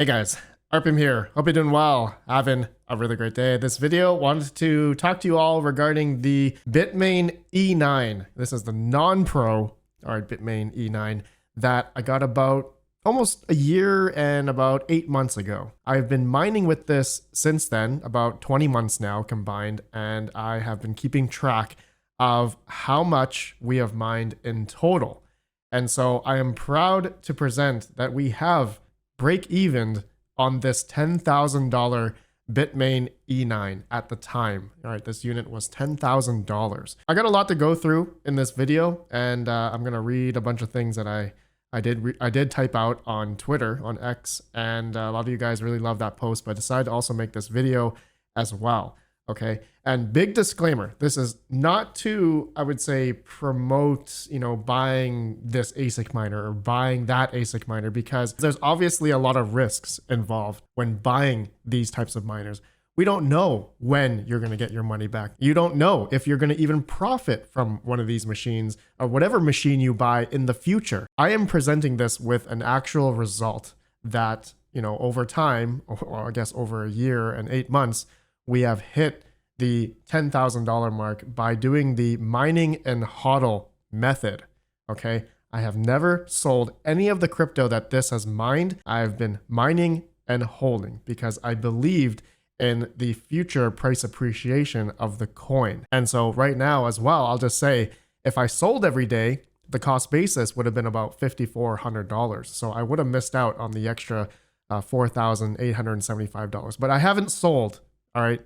Hey guys, Arpim here. Hope you're doing well. Having a really great day. This video wanted to talk to you all regarding the Bitmain E9. This is the non-pro, Bitmain E9 that I got about almost a year and about 8 months ago. I've been mining with this since then, about 20 months now combined, and I have been keeping track of how much we have mined in total. And so I am proud to present that we have break-evened on this $10,000 Bitmain E9 at the time. All right, this unit was $10,000. I got a lot to go through in this video, and I'm gonna read a bunch of things that I did type out on Twitter, on X, and a lot of you guys really love that post, but I decided to also make this video as well. Okay, and big disclaimer, this is not to, I would say, promote, buying this ASIC miner or buying that ASIC miner, because there's obviously a lot of risks involved when buying these types of miners. We don't know when you're going to get your money back. You don't know if you're going to even profit from one of these machines or whatever machine you buy in the future. I am presenting this with an actual result that, over time, or I guess over a year and 8 months, we have hit the $10,000 mark by doing the mining and hodl method. Okay, I have never sold any of the crypto that this has mined. I've been mining and holding because I believed in the future price appreciation of the coin. And so right now as well, I'll just say, if I sold every day, the cost basis would have been about $5,400. So I would have missed out on the extra $4,875. But I haven't sold. All right,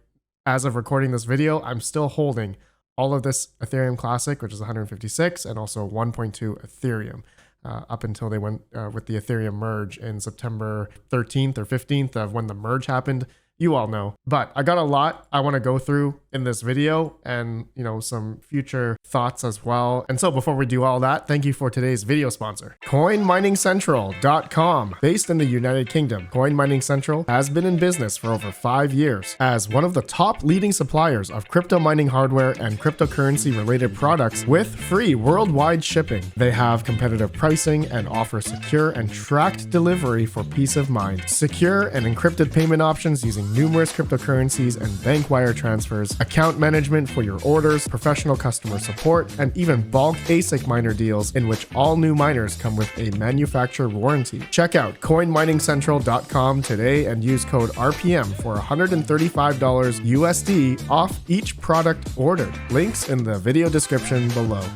as of recording this video, I'm still holding all of this Ethereum Classic, which is 156, and also 1.2 Ethereum, up until they went with the Ethereum merge in September 13th or 15th of when the merge happened. You all know, but I got a lot I want to go through in this video and, some future thoughts as well. And so before we do all that, thank you for today's video sponsor, CoinMiningCentral.com. Based in the United Kingdom, Coin Mining Central has been in business for over 5 years as one of the top leading suppliers of crypto mining hardware and cryptocurrency related products with free worldwide shipping. They have competitive pricing and offer secure and tracked delivery for peace of mind. Secure and encrypted payment options using numerous cryptocurrencies and bank wire transfers, account management for your orders, professional customer support, and even bulk ASIC miner deals in which all new miners come with a manufacturer warranty. Check out CoinMiningCentral.com today and use code RPM for $135 USD off each product ordered. Links in the video description below.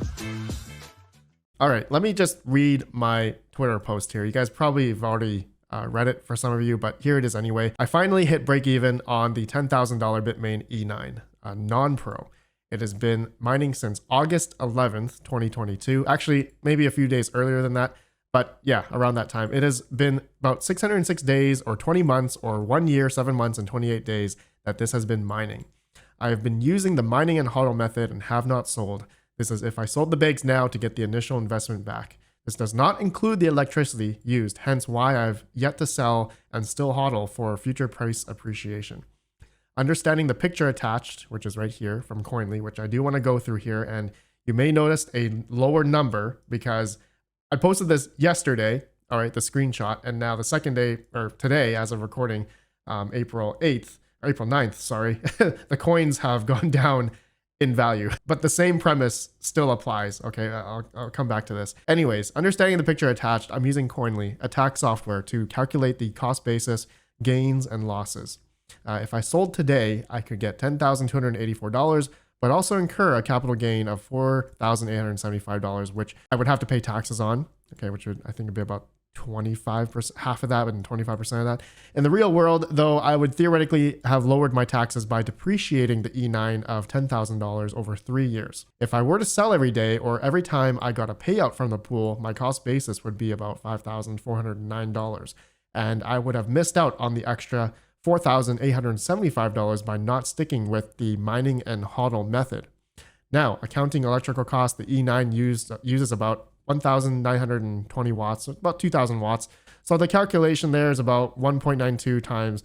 All right, let me just read my Twitter post here. You guys probably have already read it for some of you, but here it is anyway. I finally hit break even on the $10,000 Bitmain E9, non-pro. It has been mining since August 11th, 2022. Actually, maybe a few days earlier than that, but yeah, around that time. It has been about 606 days or 20 months or 1 year, 7 months and 28 days that this has been mining. I have been using the mining and hodl method and have not sold. This is if I sold the bags now to get the initial investment back. This does not include the electricity used, hence why I've yet to sell and still hodl for future price appreciation. Understanding the picture attached, which is right here from Coinly, which I do want to go through here, and you may notice a lower number because I posted this yesterday, all right, the screenshot, and now the second day, or today as of recording, April 9th, sorry, the coins have gone down in value, but the same premise still applies. Okay, I'll come back to this. Anyways, understanding the picture attached, I'm using Coinly, a tax software, to calculate the cost basis, gains, and losses. If I sold today, I could get $10,284, but also incur a capital gain of $4,875, which I would have to pay taxes on. Okay, which would, I think, would be about 25%, half of that, and 25% of that. In the real world, though, I would theoretically have lowered my taxes by depreciating the E9 of $10,000 over 3 years. If I were to sell every day or every time I got a payout from the pool, my cost basis would be about $5,409, and I would have missed out on the extra $4,875 by not sticking with the mining and hodl method. Now, accounting electrical costs, the E9 uses about 1,920 watts, about 2,000 watts. So the calculation there is about 1.92 times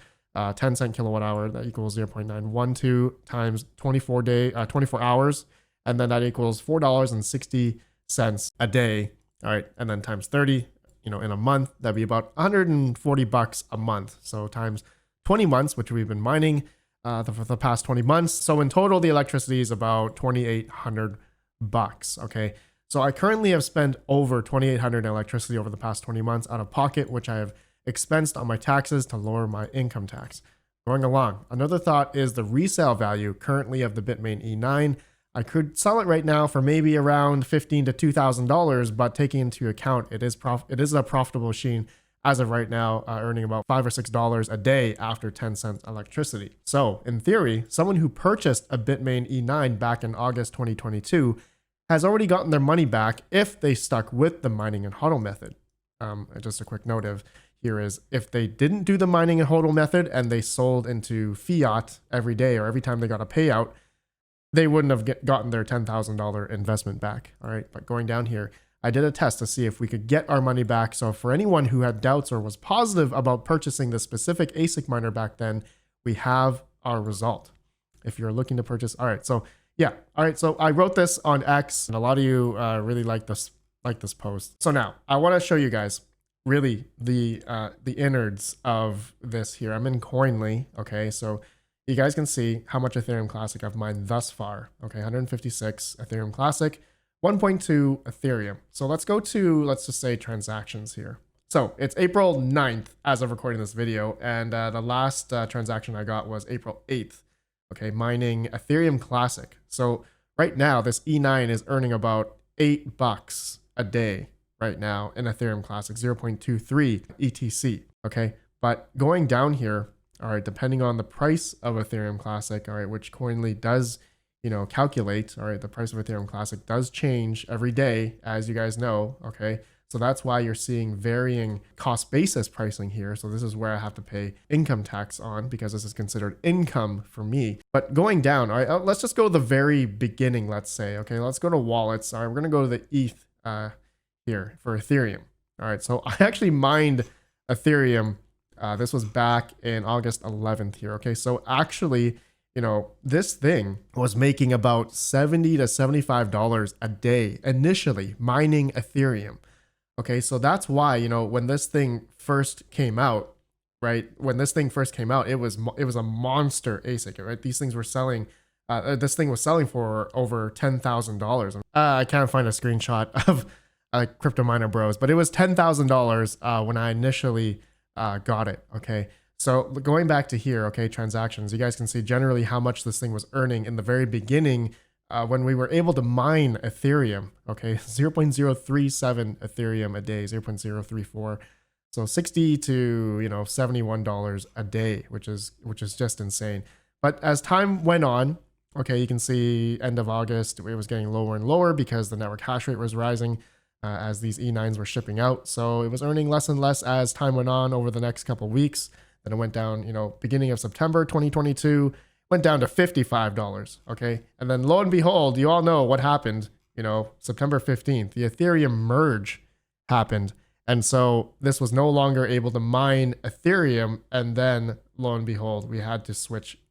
10 cent kilowatt hour. That equals 0.912 times 24 hours. And then that equals $4.60 a day. All right. And then times 30, in a month, that'd be about 140 bucks a month. So times 20 months, which we've been mining for the past 20 months. So in total, the electricity is about 2,800 bucks. Okay. So I currently have spent over 2,800 in electricity over the past 20 months out of pocket, which I have expensed on my taxes to lower my income tax. Going along, another thought is the resale value currently of the Bitmain E9. I could sell it right now for maybe around $1,500 to $2,000, but taking into account it is a profitable machine as of right now, earning about $5 or $6 a day after 10 cents electricity. So in theory, someone who purchased a Bitmain E9 back in August 2022 has already gotten their money back if they stuck with the mining and HODL method. Just a quick note of here is if they didn't do the mining and HODL method and they sold into fiat every day or every time they got a payout, they wouldn't have gotten their $10,000 investment back. All right, but going down here, I did a test to see if we could get our money back. So for anyone who had doubts or was positive about purchasing the specific ASIC miner back then, we have our result. If you're looking to purchase, all right, so yeah, all right, so I wrote this on X, and a lot of you really like this post. So now I want to show you guys really the innards of this here. I'm in Coinly, okay, so you guys can see how much Ethereum Classic I've mined thus far. Okay, 156 Ethereum Classic, 1.2 Ethereum. So let's go to, let's just say transactions here. So it's April 9th as of recording this video, and the last transaction I got was April 8th. Okay, mining Ethereum Classic. So right now, this E9 is earning about $8 a day right now in Ethereum Classic, 0.23 ETC. Okay, but going down here, all right, depending on the price of Ethereum Classic, all right, which Coinly does, calculate, all right, the price of Ethereum Classic does change every day, as you guys know, okay? So that's why you're seeing varying cost basis pricing here. So this is where I have to pay income tax on because this is considered income for me. But going down, all right, let's just go to the very beginning, let's say, okay? Let's go to wallets. All right, we're gonna go to the ETH here for Ethereum. All right, so I actually mined Ethereum. This was back in August 11th here, okay? So actually, this thing was making about $70 to $75 a day initially mining Ethereum. Okay, so that's why, when this thing first came out, right? When this thing first came out, it was a monster ASIC, right? These things were selling, this thing was selling for over $10,000. I can't find a screenshot of Crypto Miner Bros, but it was $10,000 when I initially got it, okay? So going back to here, okay, transactions, you guys can see generally how much this thing was earning in the very beginning when we were able to mine Ethereum, okay, 0.037 Ethereum a day, 0.034. So $60 to, $71 a day, which is just insane. But as time went on, okay, you can see end of August, it was getting lower and lower because the network hash rate was rising as these E9s were shipping out. So it was earning less and less as time went on over the next couple of weeks. Then it went down, beginning of September 2022, went down to $55, okay? And then lo and behold, you all know what happened, September 15th, the Ethereum merge happened. And so this was no longer able to mine Ethereum. And then lo and behold,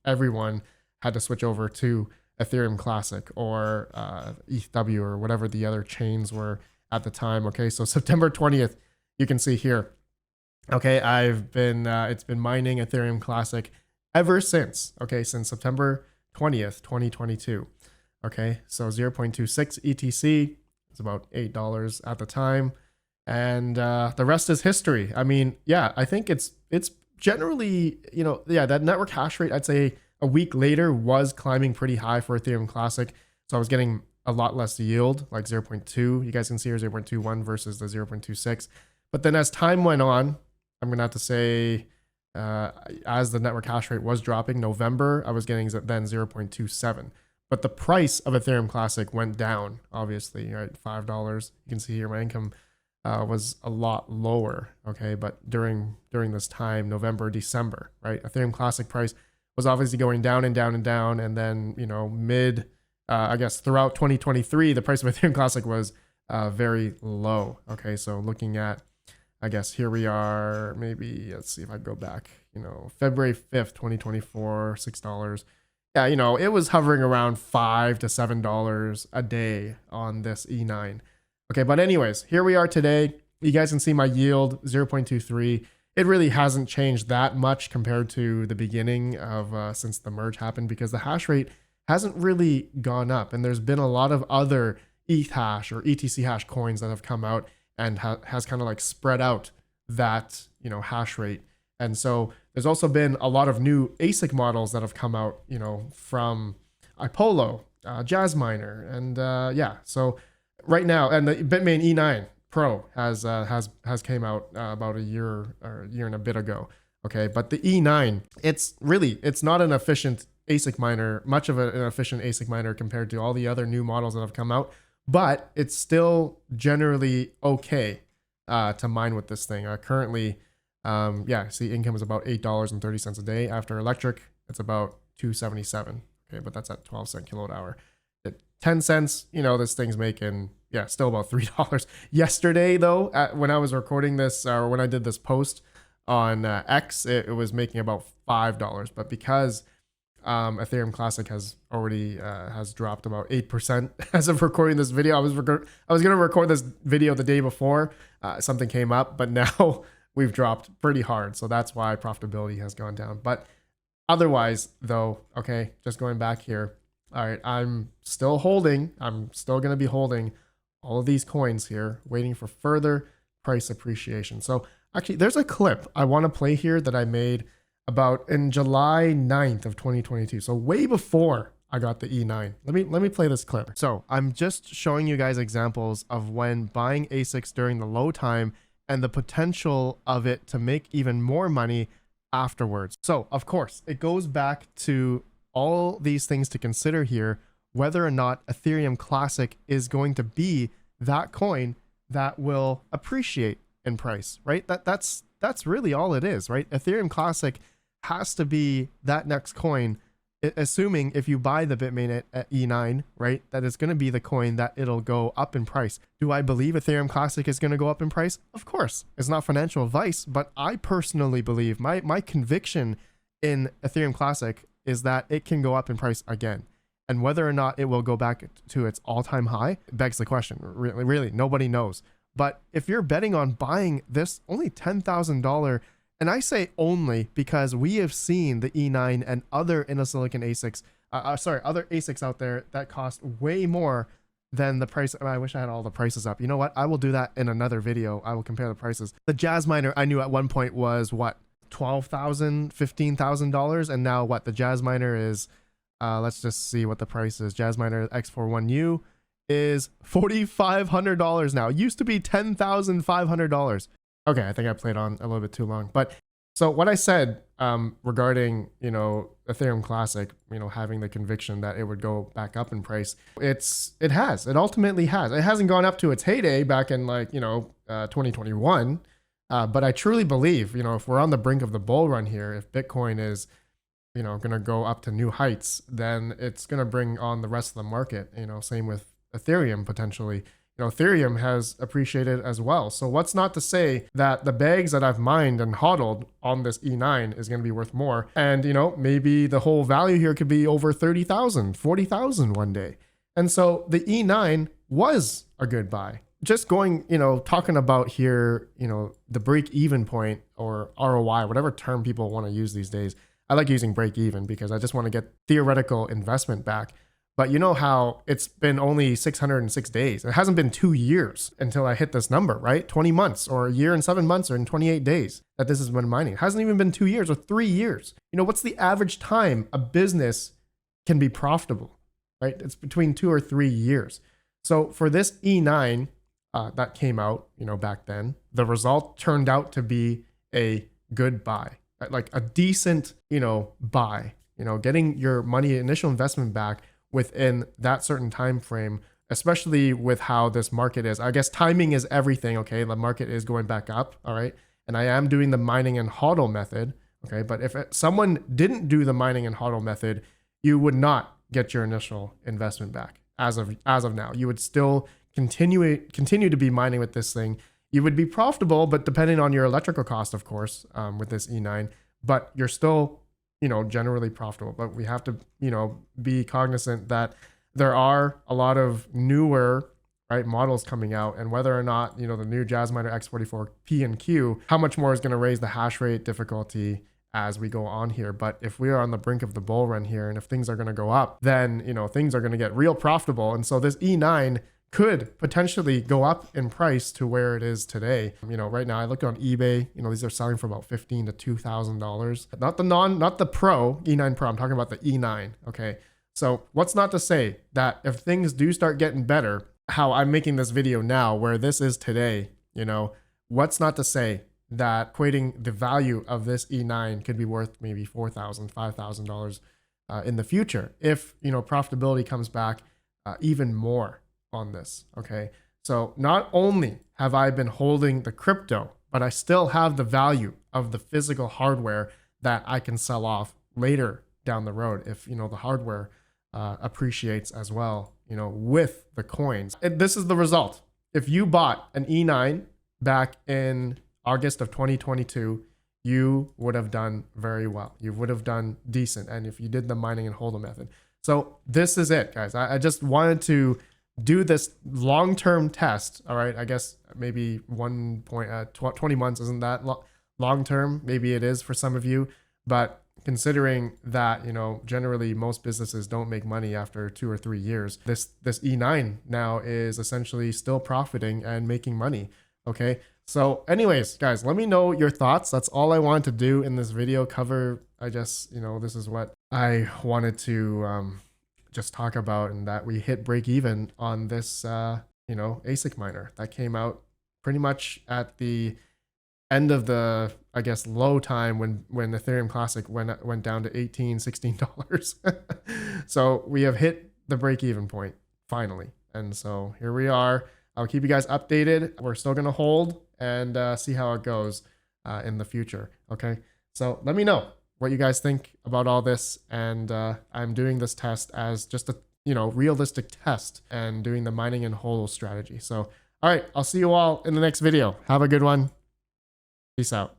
everyone had to switch over to Ethereum Classic or ETHW or whatever the other chains were at the time, okay? So September 20th, you can see here, okay, it's been mining Ethereum Classic ever since, okay, since September 20th, 2022, okay, so 0.26 ETC is about $8 at the time, and the rest is history. I mean, yeah, I think it's generally, that network hash rate, I'd say a week later was climbing pretty high for Ethereum Classic, so I was getting a lot less yield, like 0.2, you guys can see here 0.21 versus the 0.26, but then as time went on, I'm gonna have to say, as the network hash rate was dropping, November, I was getting then 0.27. But the price of Ethereum Classic went down, obviously, right? $5. You can see here my income was a lot lower, okay? But during this time, November, December, right? Ethereum Classic price was obviously going down and down and down. And then, I guess throughout 2023, the price of Ethereum Classic was very low, okay? So looking at, I guess here we are, maybe, let's see if I go back, February 5th, 2024, $6. Yeah, it was hovering around $5 to $7 a day on this E9. Okay, but anyways, here we are today. You guys can see my yield 0.23. It really hasn't changed that much compared to the beginning of since the merge happened, because the hash rate hasn't really gone up, and there's been a lot of other ETH hash or ETC hash coins that have come out and has kind of like spread out that, you know, hash rate. And so there's also been a lot of new ASIC models that have come out, you know, from Ipolo, Jazzminer, and yeah. So right now, and the Bitmain E9 Pro has came out about a year and a bit ago. Okay, but the E9, it's not an efficient ASIC miner, much of an efficient ASIC miner compared to all the other new models that have come out, but it's still generally okay to mine with this thing. Currently, yeah, see, income is about $8.30 a day. After electric, it's about $2.77. Okay, but that's at 12-cent kilowatt hour. At 10 cents, you know, this thing's making, yeah, still about $3. Yesterday, though, when I was recording this, or when I did this post on X, it was making about $5. But because Ethereum Classic has already has dropped about 8% as of recording this video. I was gonna record this video the day before something came up, but now we've dropped pretty hard, so that's why profitability has gone down. But otherwise, though, okay, just going back here. All right, I'm still holding. I'm still gonna be holding all of these coins here, waiting for further price appreciation. So actually, there's a clip I want to play here that I made about in July 9th of 2022. So way before I got the E9. Let me play this clip. So I'm just showing you guys examples of when buying ASICs during the low time and the potential of it to make even more money afterwards. So of course, it goes back to all these things to consider here, whether or not Ethereum Classic is going to be that coin that will appreciate in price, right? That's really all it is, right? Ethereum Classic has to be that next coin, assuming if you buy the Bitmain at E9, right, that it's going to be the coin that it'll go up in price. Do I believe Ethereum Classic is going to go up in price? Of course. It's not financial advice, but I personally believe, my conviction in Ethereum Classic is that it can go up in price again. And whether or not it will go back to its all-time high begs the question. Really, nobody knows. But if you're betting on buying this only $10,000, and I say only because we have seen the E9 and other silicon ASICs, other ASICs out there that cost way more than the price. I wish I had all the prices up. You know what? I will do that in another video. I will compare the prices. The Jazzminer I knew at one point was what, $12,000, $15,000, and now what? The Jazzminer is, let's just see what the price is. Jazzminer X41U is $4,500 now. It used to be $10,500. Okay, I think I played on a little bit too long. But so what I said regarding, you know, Ethereum Classic, you know, having the conviction that it would go back up in price, it ultimately has. It hasn't gone up to its heyday back in, like, you know, 2021. But I truly believe, you know, if we're on the brink of the bull run here, if Bitcoin is, you know, going to go up to new heights, then it's going to bring on the rest of the market. You know, same with Ethereum potentially. You know, Ethereum has appreciated as well. So what's not to say that the bags that I've mined and hodled on this E9 is going to be worth more. And, you know, maybe the whole value here could be over 30,000, 40,000 one day. And so the E9 was a good buy. Just going, you know, talking about here, you know, the break even point or ROI, whatever term people want to use these days. I like using break even because I just want to get theoretical investment back. But you know how it's been only 606 days. It hasn't been 2 years until I hit this number, right? 20 months or a year and 7 months or in 28 days that this has been mining. It hasn't even been 2 years or 3 years. You know, what's the average time a business can be profitable, right? It's between 2 or 3 years. So for this E9 that came out, you know, back then, the result turned out to be a good buy, right? Like a decent, you know, buy, you know, getting your money, initial investment back within that certain time frame, especially with how this market is. I guess timing is everything. Okay, the market is going back up. All right, and I am doing the mining and hodl method. Okay, but if someone didn't do the mining and hodl method, you would not get your initial investment back as of now. You would still continue to be mining with this thing. You would be profitable, but depending on your electrical cost, of course, with this E9, but you're still, you know, generally profitable. But we have to, you know, be cognizant that there are a lot of newer right? Models coming out, and whether or not, the new Jasminer X44P and Q, how much more is going to raise the hash rate difficulty as we go on here. But if we are on the brink of the bull run here, and if things are going to go up, then, things are going to get real profitable. And so this E9 could potentially go up in price to where it is today. Right now I looked on eBay, these are selling for about $15,000 to $2,000. Not the Pro, E9 Pro, I'm talking about the E9, okay? So what's not to say that if things do start getting better, how I'm making this video now, where this is today, what's not to say that equating the value of this E9 could be worth maybe $4,000, $5,000 in the future if, profitability comes back even more on this, okay? So not only have I been holding the crypto, but I still have the value of the physical hardware that I can sell off later down the road if, the hardware appreciates as well, with the coins. And this is the result. If you bought an E9 back in August of 2022, you would have done very well. You would have done decent. And if you did the mining and hold method. So this is it, guys. I just wanted to do this long-term test. All right. I guess maybe 20 months isn't that long-term. Maybe it is for some of you, but considering that, generally most businesses don't make money after 2 or 3 years, this E9 now is essentially still profiting and making money. Okay. So anyways, guys, let me know your thoughts. That's all I wanted to do in this video, cover. I guess, this is what I wanted to just talk about, and that we hit break even on this, ASIC miner that came out pretty much at the end of the, I guess, low time when Ethereum Classic went down to $18, $16. So we have hit the break even point finally. And so here we are. I'll keep you guys updated. We're still going to hold and see how it goes in the future. Okay. So let me know what you guys think about all this. And I'm doing this test as just a, realistic test and doing the mining and HODL strategy. So, all right, I'll see you all in the next video. Have a good one. Peace out.